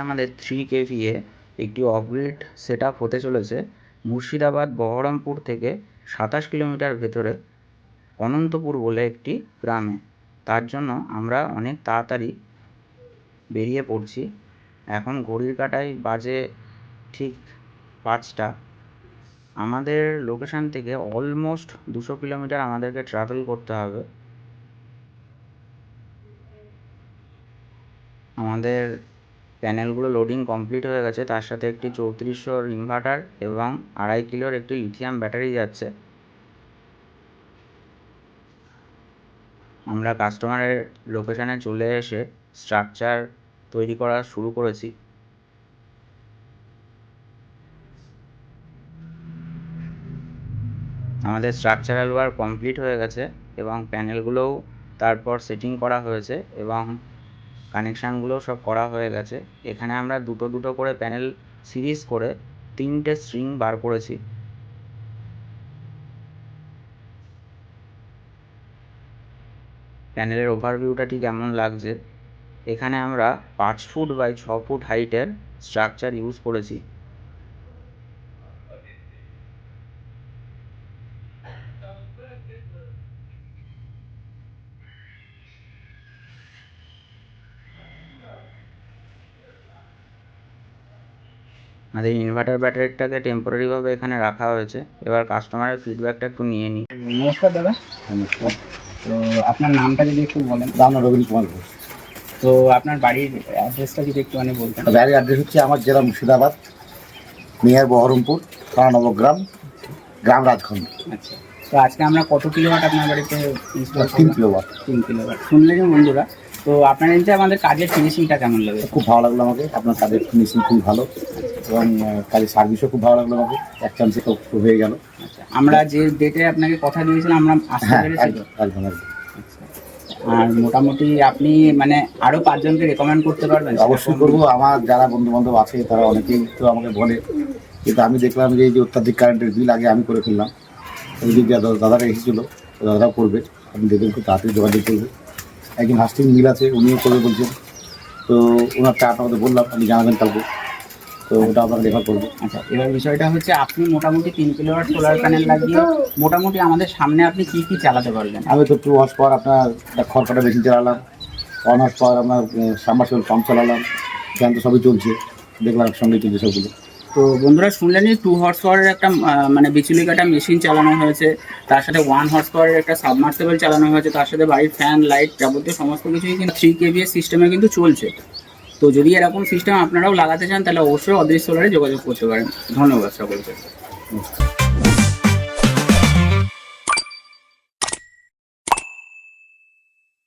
আমাদের 3 কেভিএ একটি off-grid set up হতে চলেছে মুর্শিদাবাদ বহরমপুর থেকে 27 কিলোমিটার ভেতরে অনন্তপুর বলে একটি গ্রামে। তার জন্য আমরা অনেক তাড়াতাড়ি বেরিয়ে পড়ছি। এখন ঘড়ির কাঁটায় বাজে ঠিক 5টা। আমাদের লোকেশান থেকে অলমোস্ট 200 কিলোমিটার আমাদেরকে ট্রাভেল করতে হবে। আমাদের প্যানেলগুলো লোডিং কমপ্লিট হয়ে গেছে, তার সাথে একটি 3400 ইনভার্টার এবং 2.5 কিলোর একটি লিথিয়াম ব্যাটারি যাচ্ছে। আমরা কাস্টমারের লোকেশানে চলে এসে স্ট্রাকচার তৈরি করা শুরু করেছি। আমাদের স্ট্রাকচারাল ওয়ার্ক কমপ্লিট হয়ে গেছে এবং প্যানেলগুলোও তারপর সেটিং করা হয়েছে এবং কানেকশানগুলো সব করা হয়ে গেছে। এখানে আমরা দুটো করে প্যানেল সিরিজ করে 3টে স্ট্রিং বার করেছি। প্যানেলের ওভারভিউটা ঠিক কেমন লাগছে। এখানে আমরা 5 ফুট বাই 6 ফুট হাইটের স্ট্রাকচার ইউজ করেছি। আমাদের ইনভার্টার ব্যাটারিটাকে টেম্পোরারিভাবে এখানে রাখা হয়েছে। এবার কাস্টমারের ফিডব্যাকটা একটু নিয়ে নিই। নমস্কার দাদা। নমস্কার। তো আপনার নামটা যদি একটু বলেন। আমার নাম রবীন্দ্র কুমার ঘোষ। তো আপনার বাড়ির অ্যাড্রেসটা যদি একটুখানি বলতেন। বাড়ির অ্যাড্রেস হচ্ছে আমার জেলা মুর্শিদাবাদ, নিয়ার বহরমপুর, থানা নবগ্রাম, গ্রাম রাজখন্ড। আচ্ছা, তো আজকে আমরা কত কিলোওয়াট আপনার বাড়িতে ইনস্টল 3 কিলোওয়াট। 3 কিলোওয়াট শুনলেন বন্ধুরা। তো আপনার এই আমাদের কাজের ফিনিশিংটা কেমন লাগে? খুব ভালো লাগলো আমাকে, আপনার কাজের ফিনিশিং খুব ভালো এবং কাজের সার্ভিসও খুব ভালো লাগলো আমাকে। এক চান্সে খুব হয়ে গেল। আচ্ছা, আমরা যে ডেটে আপনাকে কথা দিয়েছিলাম আমরা আসতে পেরেছি তো? একদম। আর মোটামুটি আপনি মানে আরও 5 জনকে রেকমেন্ড করতে পারবেন? অবশ্যই করবো। আমার যারা বন্ধু বান্ধব আছে তারা অনেকেই তো আমাকে বলে, কিন্তু আমি দেখলাম যে এই যে অত্যাধিক কারেন্টের বিল আগে আমি করে ফেললাম। ওই যে দাদারা এসেছিলো, দাদারাও করবে। আপনি দেখবেন খুব তাড়াতাড়ি যোগাযোগ করবে। একজন হাস্টিং মিল আছে, উনিও করবে বলছেন। তো ওনারটা আপনাকে বললাম, আপনি জানাবেন কালকে, তো ওটা আপনাকে রেফার করবো। আচ্ছা, এবার বিষয়টা হচ্ছে আপনি মোটামুটি 3 কিলোওয়াট সোলার প্যানেল লাগিয়ে মোটামুটি আমাদের সামনে আপনি কি কি চালাতে পারবেন? আমি তো 2 হর্স পাওয়ার আপনার খড়কাটা মেশিন চালালাম, 1 হর্স পাওয়ার আপনার সাবমার্সিবল পাম্প চালালাম। ফ্যান তো সবই চলছে, দেখলাম একসঙ্গে চলছে সবগুলো। তো বন্ধুরা শুনলেনই 2 হর্স পাওয়ারের একটা মানে বিচুলি কাটা মেশিন চালানো হয়েছে, তার সাথে 1 হর্স পাওয়ারের একটা সাবমার্সিবল চালানো হয়েছে, তার সাথে বাড়ির ফ্যান লাইট যাবতীয় সমস্ত কিছুই কিন্তু 3 কেভিএ সিস্টেমে কিন্তু চলছে। তো যদি এরকম সিস্টেম আপনারাও লাগাতে চান তাহলে অবশ্যই অদৃশ্য সোলারে যোগাযোগ করতে পারেন। ধন্যবাদ সকলকে।